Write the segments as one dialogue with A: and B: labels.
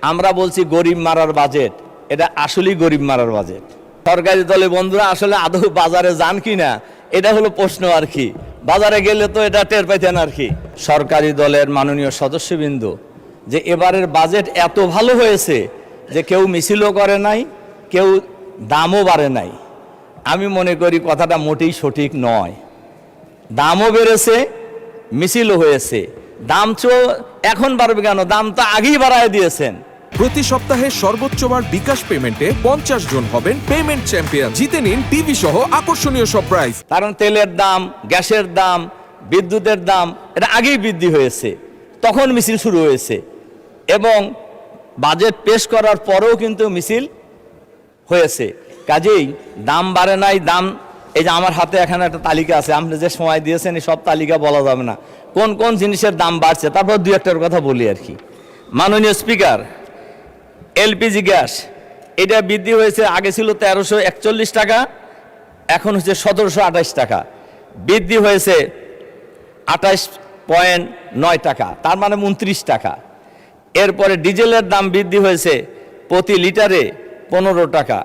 A: আমরা বলছি গরিব মারার বাজেট, এটা আসলেই গরিব মারার বাজেট। সরকারি দলে বন্ধুরা আসলে আদৌ বাজারে যান কিনা এটা হলো প্রশ্ন আর কি। বাজারে গেলে তো এটা টের পাইতেন আর কি। সরকারি দলের মাননীয় সদস্যবৃন্দ, যে এবারের বাজেট এত ভালো হয়েছে যে কেউ মিছিলও করে নাই, কেউ দামও বাড়ে নাই। আমি মনে করি কথাটা মোটেই সঠিক নয়। দামও বেড়েছে, মিছিলও হয়েছে। দাম তো এখন বাড়বে কেন? দাম তো আগেই বাড়ায় দিয়েছেন।
B: প্রতি সপ্তাহে সর্বোচ্চবার বিকাশ পেমেন্টে 50 জন হবেন পেমেন্ট চ্যাম্পিয়ন। জিতে নিন টিভি সহ আকর্ষণীয় সব প্রাইজ।
A: কারণ তেলের দাম, গ্যাসের দাম, বিদ্যুতের দাম এটা আগেই বৃদ্ধি হয়েছে, তখন মিছিল শুরু হয়েছে এবং বাজেট পেশ করার পরেও কিন্তু মিছিল হয়েছে। কাজেই দাম বাড়ে নাই। দাম এই যে আমার হাতে এখানে একটা তালিকা আছে, আপনি যে সময় দিয়েছেন এই সব তালিকা বলা যাবে না কোন কোন জিনিসের দাম বাড়ছে। তারপর দুই একটার কথা বলি আর কি। মাননীয় স্পিকার, এলপিজি গ্যাস এটা বৃদ্ধি হয়েছে। আগে ছিল 1341 টাকা, এখন হচ্ছে 1728 টাকা, বৃদ্ধি হয়েছে 28.9 টাকা, তার মানে 29 টাকা। এরপরে ডিজেলের দাম বৃদ্ধি হয়েছে প্রতি লিটারে 15 টাকা।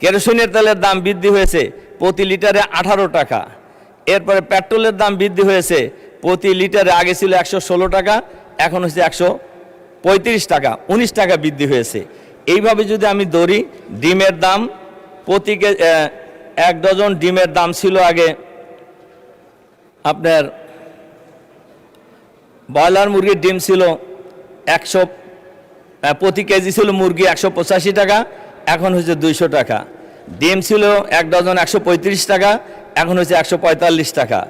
A: কেরোসিনের তেলের দাম বৃদ্ধি হয়েছে প্রতি লিটারে 18 টাকা। এরপরে পেট্রোলের দাম বৃদ্ধি হয়েছে প্রতি লিটারে, আগে ছিল 116 টাকা, এখন হচ্ছে 135 টাকা, 19 টাকা বৃদ্ধি হয়েছে। এইভাবে যদি আমি ধরি, ডিমের দাম প্রতি 1 ডজন ডিমের দাম ছিল আগে আপনার, ব্রয়লার মুরগির ডিম ছিল 100, প্রতি কেজি ছিল মুরগি 185 টাকা, এখন হচ্ছে 200 টাকা। ডিম ছিল 1 ডজন 135 টাকা, এখন হচ্ছে 145 টাকা।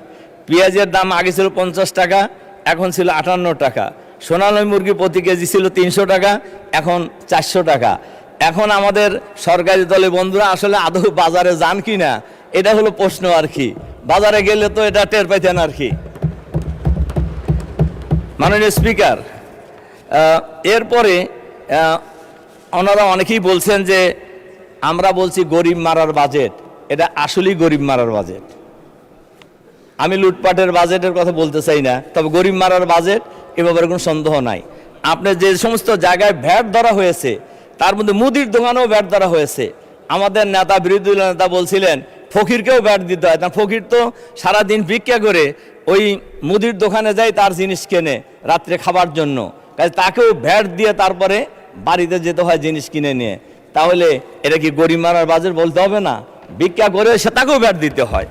A: পেঁয়াজের দাম আগে ছিল 50 টাকা, এখন ছিল 58 টাকা। সোনালী মুরগি প্রতি কেজি ছিল 300 টাকা, এখন 400 টাকা। এখন আমাদের সরকারি দলে বন্ধুরা আসলে আদৌ বাজারে যান কি না এটা হলো প্রশ্ন আর কি। বাজারে গেলে তো এটা টের পাইতেন আর কি। মাননীয় স্পিকার, এরপরে ওনারা অনেকেই বলছেন যে আমরা বলছি গরিব মারার বাজেট, এটা আসলেই গরিব মারার বাজেট। আমি লুটপাটের বাজেটের কথা বলতে চাই না, তবে গরিব মারার বাজেট এ ব্যাপারে কোনো সন্দেহ নাই। আপনার যে সমস্ত জায়গায় ভ্যাট ধরা হয়েছে তার মধ্যে মুদির দোকানেও ভ্যাট ধরা হয়েছে। আমাদের নেতা, বিরোধী দলের নেতা বলছিলেন ফকিরকেও ভ্যাট দিতে হয়। ফকির তো সারাদিন ভিক্ষা করে ওই মুদির দোকানে যায়, তার জিনিস কেনে রাত্রে খাবার জন্য, কাজে তাকেও ভ্যাট দিয়ে তারপরে বাড়িতে যেতে হয় জিনিস কিনে নিয়ে। তাহলে এটা কি গরিব মারার বাজেট বলতে হবে না? ভিক্ষা করে সে তাকেও ভ্যাট দিতে হয়।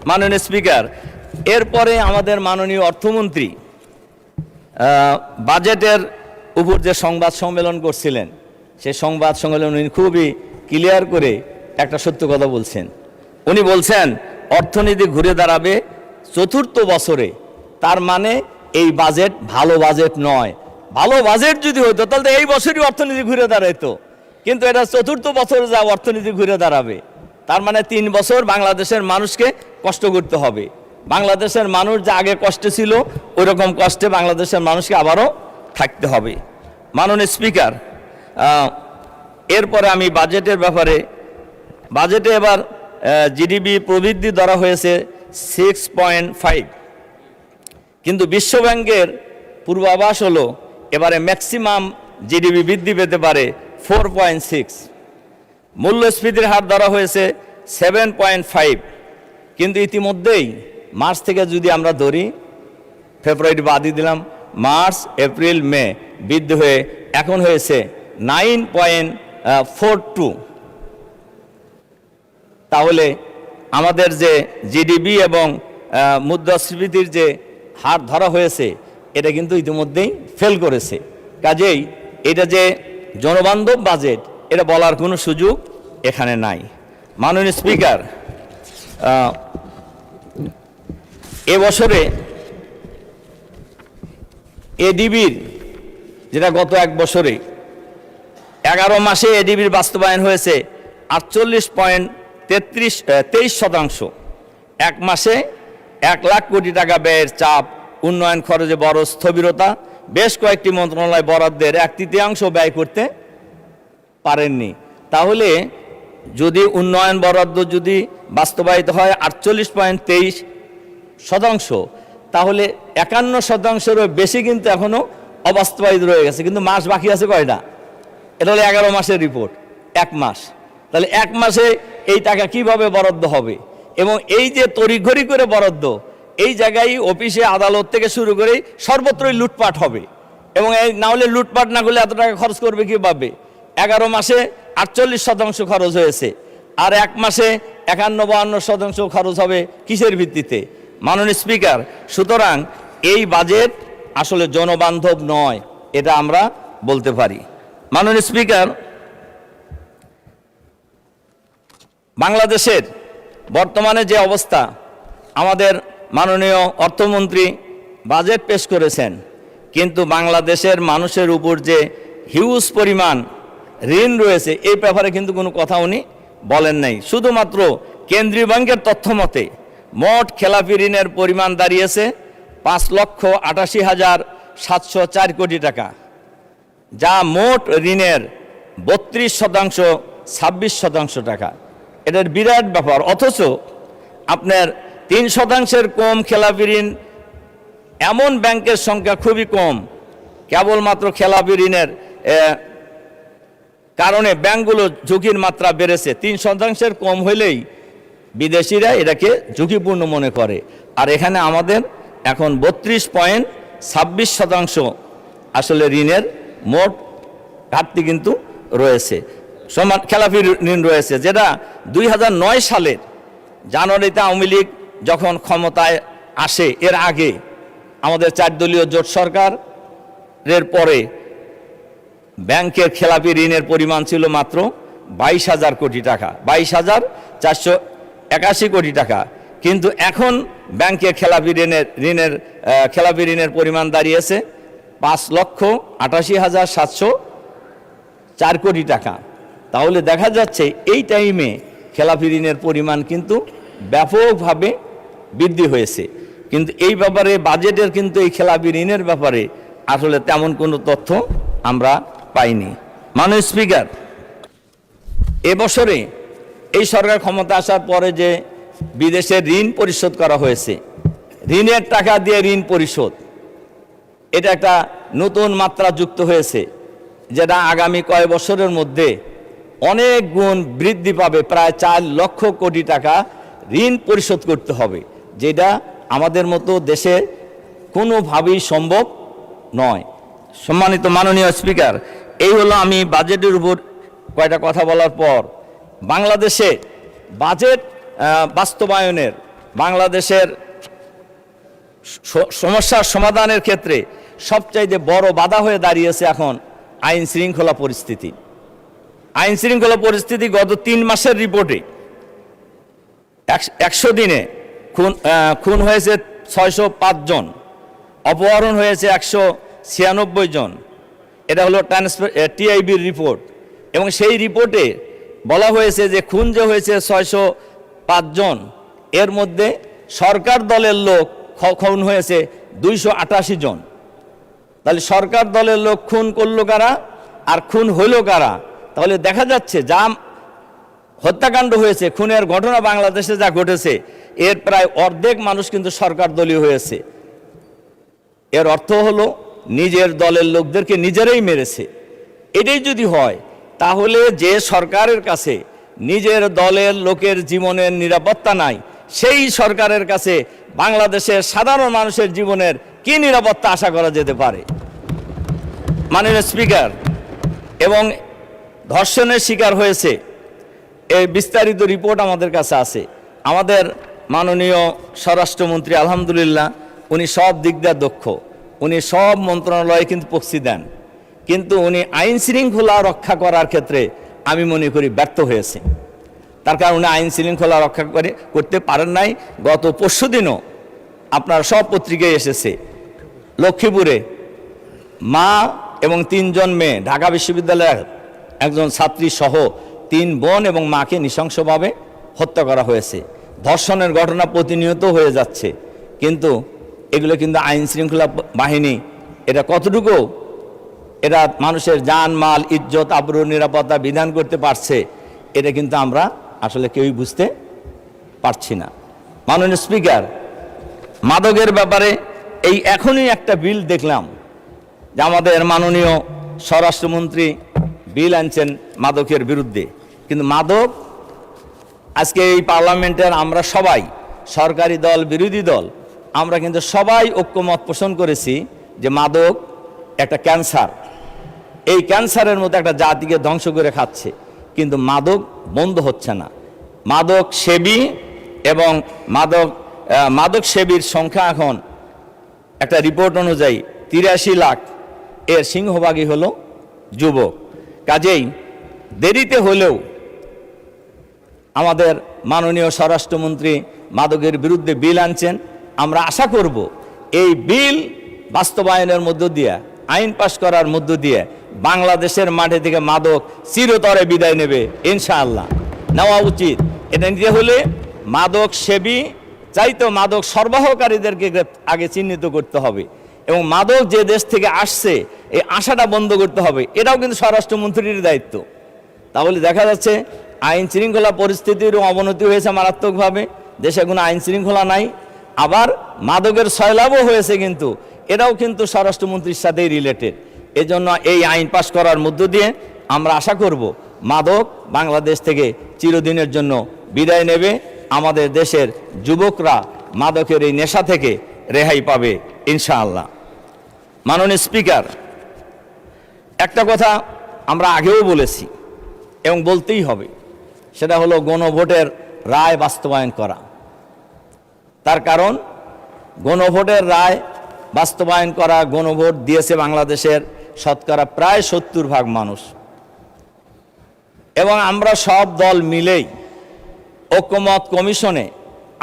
A: মাননীয় স্পিকার, এরপরে আমাদের মাননীয় অর্থমন্ত্রী বাজেটের উপর যে সংবাদ সম্মেলন করছিলেন, সেই সংবাদ সম্মেলন উনি খুবই ক্লিয়ার করে একটা সত্য কথা বলছেন। উনি বলছেন অর্থনীতি ঘুরে দাঁড়াবে 4র্থ বছরে। তার মানে এই বাজেট ভালো বাজেট নয়। ভালো বাজেট যদি হইতো তাহলে এই বছরই অর্থনীতি ঘুরে দাঁড়াইতো, কিন্তু এটা 4র্থ বছরে যা অর্থনীতি ঘুরে দাঁড়াবে। তার মানে 3 বছর বাংলাদেশের মানুষকে কষ্ট করতে হবে। বাংলাদেশের মানুষ যা আগে কষ্টে ছিল ওই রকম কষ্টে বাংলাদেশের মানুষকে আবারও থাকতে হবে। মাননীয় স্পিকার, এরপরে আমি বাজেটের ব্যাপারে, বাজেটে এবার জিডিপি প্রবৃদ্ধি ধরা হয়েছে 6.5, কিন্তু বিশ্বব্যাংকের পূর্বাভাস হলো এবারে ম্যাক্সিমাম জিডিপি বৃদ্ধি পেতে পারে 4.6। মূল্যস্ফীতির হার ধরা হয়েছে 7.5, কিন্তু ইতিমধ্যেই মার্চ থেকে যদি আমরা ধরি, ফেব্রুয়ারি বাদই দিলাম, মার্চ, এপ্রিল, মে বৃদ্ধি হয়ে এখন হয়েছে 9.42। তাহলে আমাদের যে জিডিপি এবং মুদ্রাস্ফীতির যে হার ধরা হয়েছে এটা কিন্তু ইতিমধ্যেই ফেল করেছে। কাজেই এটা যে জনবান্ধব বাজেট এটা বলার কোনো সুযোগ এখানে নাই। মাননীয় স্পিকার, এবছরে এডিবির, যেটা গত 1 বছরে 11 মাসে এডিবির বাস্তবায়ন হয়েছে 48.23%। 1 মাসে 1 লাখ কোটি টাকা ব্যয়ের চাপ, উন্নয়ন খরচে বড় স্থবিরতা, বেশ কয়েকটি মন্ত্রণালয় বরাদ্দের 1/3 ব্যয় করতে পারেননি। তাহলে যদি উন্নয়ন বরাদ্দ যদি বাস্তবায়িত হয় 48.23%, তাহলে 51%-এরও বেশি কিন্তু এখনও অবাস্তবায়িত রয়ে গেছে, কিন্তু মাস বাকি আছে কয়টা? এটা হলো 11 মাসের রিপোর্ট, 1 মাস। তাহলে 1 মাসে এই টাকা কিভাবে বরাদ্দ হবে? এবং এই যে তড়িঘড়ি করে বরাদ্দ, এই জায়গায় অফিসে আদালত থেকে শুরু করে সর্বত্রই লুটপাট হবে। এবং এই না হলে লুটপাট না করলে এত টাকা খরচ করবে কীভাবে? 11 মাসে 48% খরচ হয়েছে, আর 1 মাসে 51-52% খরচ হবে কিসের ভিত্তিতে? মাননীয় স্পিকার, সুতরাং এই বাজেট আসলে জনবান্ধব নয়, এটা আমরা বলতে পারি। মাননীয় স্পিকার, বাংলাদেশের বর্তমানে যে অবস্থা, আমাদের মাননীয় অর্থমন্ত্রী বাজেট পেশ করেছেন, কিন্তু বাংলাদেশের মানুষের উপর যে হিউজ পরিমাণ ঋণ রয়েছে এই ব্যাপারে কিন্তু কোনো কথা উনি বলেন নাই। শুধুমাত্র কেন্দ্রীয় ব্যাংকের তথ্য মতে মোট খেলাপি ঋণের পরিমাণ দাঁড়িয়েছে 5,88,704 কোটি টাকা, যা মোট ঋণের 32%, 26% টাকা। এটার বিরাট ব্যাপার। অথচ আপনার 3% কম খেলাপি ঋণ এমন ব্যাংকের সংখ্যা খুবই কম। কেবলমাত্র খেলাপি ঋণের কারণে ব্যাংকগুলো ঝুঁকির মাত্রা বেড়েছে। 3% কম হইলেই বিদেশিরা এটাকে ঝুঁকিপূর্ণ মনে করে, আর এখানে আমাদের এখন 32.26% আসলে ঋণের মোট ঘাটতি কিন্তু রয়েছে, সমান খেলাপি ঋণ রয়েছে, যেটা 2009 সালের জানুয়ারিতে আওয়ামী লীগ যখন ক্ষমতায় আসে, এর আগে আমাদের 4 দলীয় জোট সরকারের পরে ব্যাংকের খেলাপি ঋণের পরিমাণ ছিল মাত্র 22,000 কোটি টাকা, 22,481 কোটি টাকা। কিন্তু এখন ব্যাংকের খেলাপি ঋণের পরিমাণ দাঁড়িয়েছে 5,88,704 কোটি টাকা। তাহলে দেখা যাচ্ছে এই টাইমে খেলাপি ঋণের পরিমাণ কিন্তু ব্যাপকভাবে বৃদ্ধি হয়েছে। কিন্তু এই ব্যাপারে বাজেটের কিন্তু এই খেলাপি ঋণের ব্যাপারে আসলে তেমন কোনো তথ্য আমরা পাইনি। মাননীয় স্পিকার, এবছরে এই সরকার ক্ষমতা আসার পরে যে বিদেশে ঋণ পরিশোধ করা হয়েছে, ঋণের টাকা দিয়ে ঋণ পরিশোধ, এটা একটা নতুন মাত্রা যুক্ত হয়েছে, যেটা আগামী কয়েক বছরের মধ্যে অনেক গুণ বৃদ্ধি পাবে। প্রায় 4 লক্ষ কোটি টাকা ঋণ পরিশোধ করতে হবে, যেটা আমাদের মতো দেশে কোনোভাবেই সম্ভব নয়। সম্মানিত মাননীয় স্পিকার, এই হলো আমি বাজেটের উপর কয়টা কথা বলার পর বাংলাদেশে বাজেট বাস্তবায়নের, বাংলাদেশের সমস্যার সমাধানের ক্ষেত্রে সবচাইতে বড় বাধা হয়ে দাঁড়িয়েছে এখন আইন শৃঙ্খলা পরিস্থিতি। আইন শৃঙ্খলা পরিস্থিতি গত 3 মাসের রিপোর্টে 100 দিনে খুন হয়েছে 605 জন, অপহরণ হয়েছে 196 জন। এটা হলো টিআইবির রিপোর্ট, এবং সেই রিপোর্টে বলা হয়েছে যে খুন যে হয়েছে 605 জন, এর মধ্যে সরকার দলের লোক খুন হয়েছে 288 জন। তাহলে সরকার দলের লোক খুন করলো কারা আর খুন হইল কারা? তাহলে দেখা যাচ্ছে যা হত্যাকাণ্ড হয়েছে, খুনের ঘটনা বাংলাদেশে যা ঘটেছে, এর প্রায় অর্ধেক মানুষ কিন্তু সরকার দলীয় হয়েছে। এর অর্থ হলো নিজের দলের লোকদেরকে নিজেরাই মেরেছে। এটাই যদি হয়, তাহলে যে সরকারের কাছে নিজের দলের লোকের জীবনের নিরাপত্তা নাই, সেই সরকারের কাছে বাংলাদেশের সাধারণ মানুষের জীবনের কি নিরাপত্তা আশা করা যেতে পারে? মাননীয় স্পিকার, এবং ধর্ষণের শিকার হয়েছে, এই বিস্তারিত রিপোর্ট আমাদের কাছে আছে। আমাদের মাননীয় স্বরাষ্ট্রমন্ত্রী আলহামদুলিল্লাহ উনি সব দিক দিয়ে দক্ষ, উনি সব মন্ত্রণালয়ে কিন্তু প্রক্সি দেন, কিন্তু উনি আইন শৃঙ্খলা রক্ষা করার ক্ষেত্রে আমি মনে করি ব্যর্থ হয়েছে। তার কারণ উনি আইন শৃঙ্খলা রক্ষা করতে পারেন নাই। গত পরশুদিনও আপনার সব পত্রিকায় এসেছে, লক্ষ্মীপুরে মা এবং 3 জন মেয়ে, ঢাকা বিশ্ববিদ্যালয়ের একজন ছাত্রী সহ 3 বোন এবং মাকে নৃশংসভাবে হত্যা করা হয়েছে। ধর্ষণের ঘটনা প্রতিনিয়ত হয়ে যাচ্ছে, কিন্তু এগুলো কিন্তু আইন শৃঙ্খলা বাহিনী এটা কতটুকু এটা মানুষের জান মাল ইজ্জত আবরু নিরাপত্তা বিধান করতে পারছে, এটা কিন্তু আমরা আসলে কেউই বুঝতে পারছি না। মাননীয় স্পিকার, মাদকের ব্যাপারে এই এখনই একটা বিল দেখলাম, যে আমাদের মাননীয় স্বরাষ্ট্রমন্ত্রী বিল আনছেন মাদকের বিরুদ্ধে, কিন্তু মাদক আজকে এই পার্লামেন্টের আমরা সবাই, সরকারি দল বিরোধী দল, আমরা কিন্তু সবাই ঐক্যমত পোষণ করেছি যে মাদক একটা ক্যান্সার। এই ক্যান্সারের মতো একটা জাতিকে ধ্বংস করে খাচ্ছে, কিন্তু মাদক বন্ধ হচ্ছে না। মাদক সেবী এবং মাদক সেবীর সংখ্যা এখন একটা রিপোর্ট অনুযায়ী 83 লাখ, এর সিংহভাগই হলো যুবক। কাজেই দেরিতে হলেও আমাদের মাননীয় স্বরাষ্ট্রমন্ত্রী মাদকের বিরুদ্ধে বিল আনছেন। আমরা আশা করব এই বিল বাস্তবায়নের মধ্য দিয়ে, আইন পাশ করার মধ্য দিয়ে বাংলাদেশের মাঠে থেকে মাদক চিরতরে বিদায় নেবে ইনশাআল্লাহ। নেওয়া উচিত। এটা নিতে হলে মাদক সেবী চাইতো মাদক সরবরাহকারীদেরকে আগে চিহ্নিত করতে হবে, এবং মাদক যে দেশ থেকে আসছে এই আশাটা বন্ধ করতে হবে। এটাও কিন্তু স্বরাষ্ট্রমন্ত্রীর দায়িত্ব। তাহলে দেখা যাচ্ছে আইন শৃঙ্খলা পরিস্থিতিরও অবনতি হয়েছে মারাত্মকভাবে, দেশে কোনো আইন শৃঙ্খলা নাই, আবার মাদকের সয়লাভও হয়েছে, কিন্তু এটাও কিন্তু স্বরাষ্ট্রমন্ত্রীর সাথেই রিলেটেড। এজন্য এই আইন পাশ করার মধ্য দিয়ে আমরা আশা করব মাদক বাংলাদেশ থেকে চিরদিনের জন্য বিদায় নেবে, আমাদের দেশের যুবকরা মাদকের এই নেশা থেকে রেহাই পাবে ইনশাআল্লাহ। মাননীয় স্পিকার, একটা কথা আমরা আগেও বলেছি এবং বলতেই হবে, সেটা হলো গণভোটের রায় বাস্তবায়ন করা। তার কারণ গণভোটের রায় বাস্তবায়ন করা, গণভোট দিয়েছে বাংলাদেশের শতকরা প্রায় 70% মানুষ, এবং আমরা সব দল মিলেই ঐক্যমত কমিশনে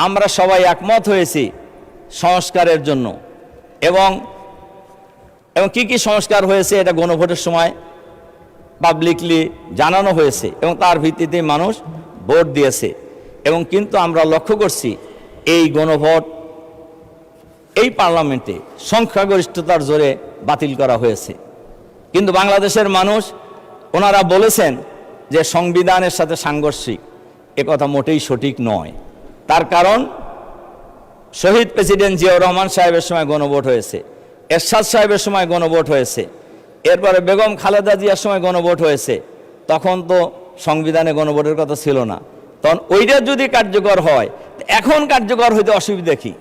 A: আমরা সবাই একমত হয়েছি সংস্কারের জন্য। এবং কি কি সংস্কার হয়েছে এটা গণভোটের সময় পাবলিকলি জানানো হয়েছে, এবং তার ভিত্তিতে মানুষ ভোট দিয়েছে। এবং কিন্তু আমরা লক্ষ্য করছি এই গণভোট এই পার্লামেন্টে সংখ্যাগরিষ্ঠতার জোরে বাতিল করা হয়েছে। কিন্তু বাংলাদেশের মানুষ ওনারা বলেছেন যে সংবিধানের সাথে সাংঘর্ষিক। একথা মোটেই সঠিক নয়। তার কারণ শহীদ প্রেসিডেন্ট জিয়াউর রহমান সাহেবের সময় গণভোট হয়েছে, এরশাদ সাহেবের সময় গণভোট হয়েছে, এরপরে বেগম খালেদা জিয়ার সময় গণভোট হয়েছে। তখন তো সংবিধানে গণভোটের কথা ছিল না। তখন ওইটা যদি কার্যকর হয়, এখন কার্যকর হইতে অসুবিধা কি?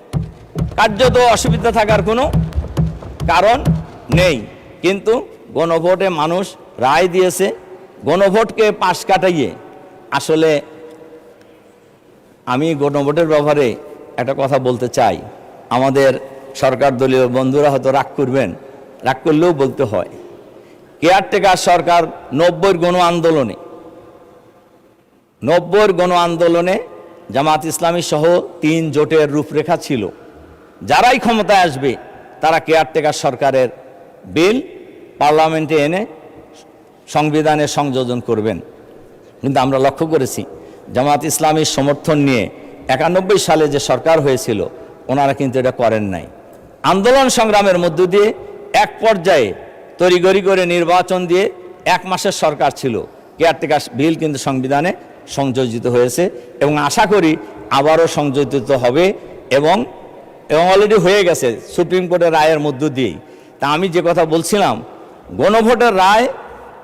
A: কার্যত অসুবিধা থাকার কোনো কারণ নেই। কিন্তু গণভোটে মানুষ রায় দিয়েছে। গণভোটকে পাশ কাটাইয়ে আসলে আমি গণভোটের ব্যাপারে একটা কথা বলতে চাই। আমাদের সরকার দলীয় বন্ধুরা হয়তো রাগ করবেন, রাগ করলেও বলতে হয়। কেয়ারটেকার সরকার 90-র গণ আন্দোলনে জামাত ইসলামী সহ 3 জোটের রূপরেখা ছিল। যারাই ক্ষমতায় আসবে তারা কেয়ারটেকার সরকারের বিল পার্লামেন্টে এনে সংবিধানে সংযোজন করবেন। কিন্তু আমরা লক্ষ্য করেছি জামাত ইসলামীর সমর্থন নিয়ে 91 সালে যে সরকার হয়েছিল ওনারা কিন্তু এটা করেন নাই। আন্দোলন সংগ্রামের মধ্য দিয়ে এক পর্যায়ে তড়িঘড়ি করে নির্বাচন দিয়ে 1 মাসের সরকার ছিল। কেয়ারটেকার বিল কিন্তু সংবিধানে সংযোজিত হয়েছে, এবং আশা করি আবারও সংযোজিত হবে, এবং অলরেডি হয়ে গেছে সুপ্রিম কোর্টের রায়ের মধ্য দিয়েই। তা আমি যে কথা বলছিলাম, গণভোটের রায়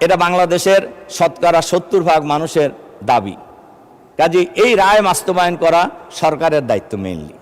A: এটা বাংলাদেশের শতকরা 70% মানুষের দাবি। কাজে এই রায় বাস্তবায়ন করা সরকারের দায়িত্ব মেইনলি।